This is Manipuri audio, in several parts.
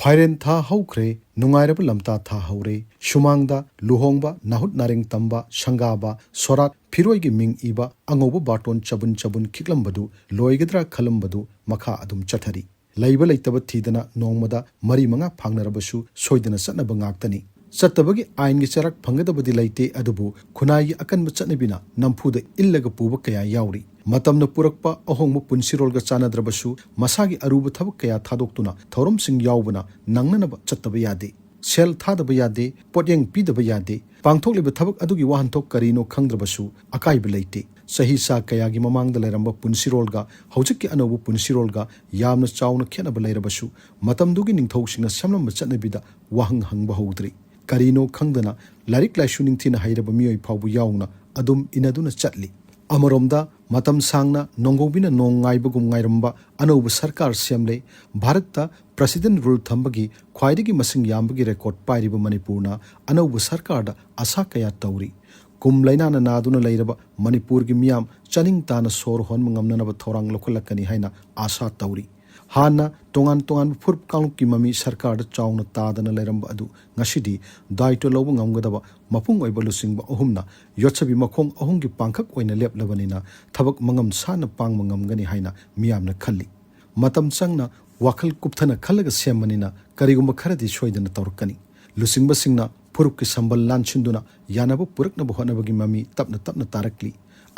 Phairen tha haukhre nungairaba lamta tha haure shumangda luhongba nahut nareng tamba shangaba sorat phiroi gi ming iba angoba baton chabun chabun khiklambadu loigedra khalambadu makha adum chathari laiba leitaba thidana nongmada mari manga phangnarabasu soidana satnaba ngaktani sattabagi ain gi charak phangadabadi leite adubu khunai akanba chatnabina namfuda illaga puba kaya yauri matamna purakpa ahongmu punsirolga chanadrabasu masagi aruba thabak kaya thadoktuna thorom sing yaubana nangnanaba chattaba yade sel thadaba yade potyeng pidaba yade pangthokliba thabak adugi wahanthok karino khangdrabasu akaiba leite sahi sa kaya gi mamangda leramba punsirolga hojikki anobu punsirolga yamna chawna khenaba leirabasu matamdugi ningthausinga samlamba chatnabida wahang hangba howdri karino khangdana larik laishuning thina hairaba miyoi phawbu yauna adum inaduna chatli Amaromda matam sangna nongobina nongaibagum ngairamba anobu sarkar semle Bharatda president rule thambagi khwaidagi masing yambagi record pairiba Manipurna anobu sarkarda asa kaya tauri kumlaina na naduna leiraba Manipur gi miyam chaning tana sor hon mangamnanaba thorang lokolakani haina asa tauri Hana tongan furp kaluk ki mami sarkar da chawna tadana leiramba adu ngasidi daito lobu ngamgadaba mapung oiba lusingba ohumna yotsabi makhong ohung gi pangkhak oina leplabanina thabak mangam sana pang mangamgani haina miyamna khalli matam changna wakhal kupthana khallaga semmanina karigumba kharadi soidana tawrkani lusingba singna furp ki sambal lanchinduna yanaba puraknaba honabagi mami tapna tarakli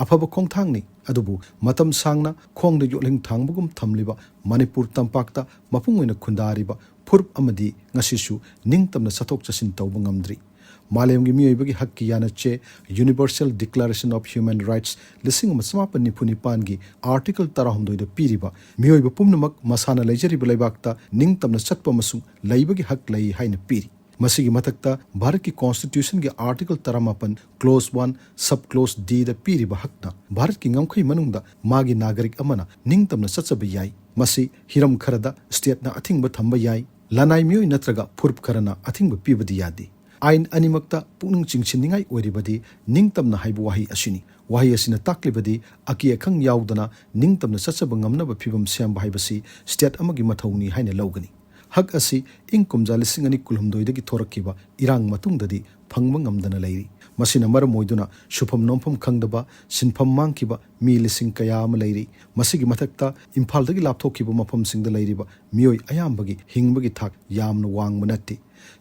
afaba khongthangni adubu matam sangna khongda yoling thangbugum thamliba Manipur tampakta mapung oina khundariba furp amadi ngasisu ningtamna sathok chasin tawba ngamdri malemgi miyoibagi hakki yana che Universal Declaration of Human Rights lising masamapan nipunipan gi article 16 da piriba miyoiba pumnamak masana leijariba leibakta ningtamna chatpa masung leibagi hak lei haina piri Masigi matakta Bharat ki Constitution ki Article 18 Clause 1 Sub Clause D da piriba hakna Bharat ki ngamkhai manungda magi nagarik amana ningtamna satsabe yai masi hiram kharada state na athingba thamba yai lanai mioi natraga furp kharana athingba pibadi yadi ain animakta puning chingchiningai oiribadi ningtamna haibu wahi asini wahi asina taklibadi aki akhang yaudana ningtamna satsaba ngamnaba phibam sembha haibasi state amagi mathawni haina lawgani hak asi ingkumja lising ani kulhumdoidagi thorakiba irang matungdadi phangma ngamdana leiri masina maram oiduna shupam nompham khangdaba sinpham mangkiba mi lising kaya ama leiri masigi mathakta Imphal dagi lapthokiba mafam singda leiriba mioi ayambagi hingbagi thak yamna wangba natti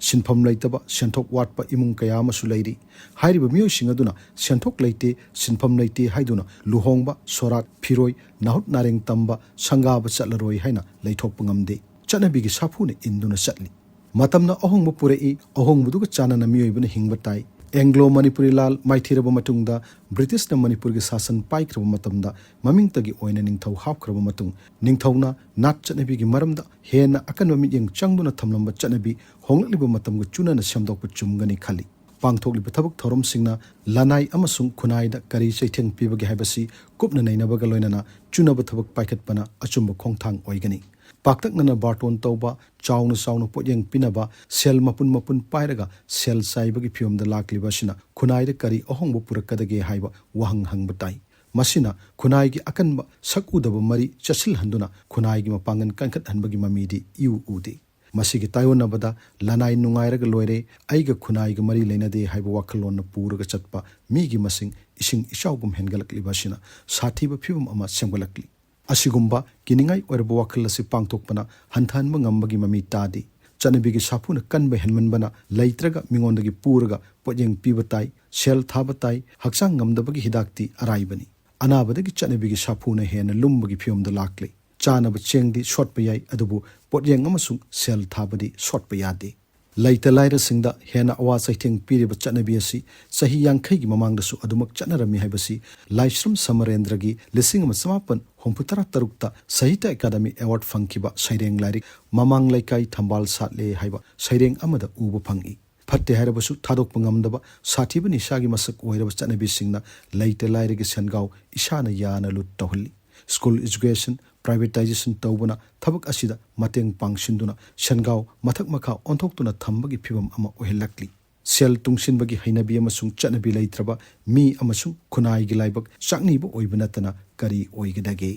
sinpham leitaba senthok watpa imung kaya ama su leiri hairiba mioi singaduna senthok leite sinpham leite haiduna luhongba sorat phiroi nahut nareng tamba sangaba chatlaroi haina leithokpa ngamde Chanabigi sapune induna chatli matamna ahongba purei ahongbuduga chanana miyoibana hingba tai Anglo Manipuri lal maithiraba matungda British na Manipur gi sasan paikraba matamda mamingtagi oina ningthau hapkraba matung ningthauna nat chanabigi maramda hena akan mami yeng changduna thamlamba chanabi hongliba matamga chunana semdokpa chumgani khali pangthokliba thabak thorom singna lanai amasung khunaida kari chaitheng pibagi haibasi kupna nainabaga loinana chunaba thabak paikhatpana achumba khongthang oigani Paktaknana barton tauba chauna potyeng pinaba sel mapun pairaga sel saibagi phiomda lakliba sina khunaida kari ahongba purakadage haiba wahang hangba tai masina khunaigi akanba sakudaba mari chasil handuna khunaigi mapangan kankhat hanbagi mamidi iu ude masigi tayonabada lanai nungairaga loire aiga khunaiga mari leinade haiba wakhalonna puraga chatpa migi masing ising isaugum hengalakliba sina sathiba phibam ama semgalakli Asigumba kiningai oirba wakhalasi pangtokpana hanthanba ngambagi mami tadi chanabigi sapuna kanba henmanbana leitraga mingondagi puraga potyeng pibatai sel thabatai haksang ngamdabagi hidakti araibani anabadagi chanabigi sapuna hena lumbagi phiomda lakle chanaba chengdi shotpa yai adubu potyeng amasung sel thabadi shotpa yade Laita laira singda hena awa saitheng piriba chanabi asi sahi yankhai gi mamangdasu adumak chanarami haibasi Laishram Samarendragi lising samapan homputara tarukta Sahitya Academy Award fangkiba saireng lairik mamang laikai thambal satle haiba saireng amada uba phangi phatte harabasu thadok pangamdaba sathiba nisagi masak oiraba chanabi singna laita lairigi sengau isana yana lut tawhli School education privatization tawbana thabak asida mateng pangsinduna sengau mathak makha onthokuna thambagi phibam ama ohelakli sel tungsinbagi hainabi amasung chanabi leitraba mi amasung khunai gi laibak chakni bo oibana tana kari oigedage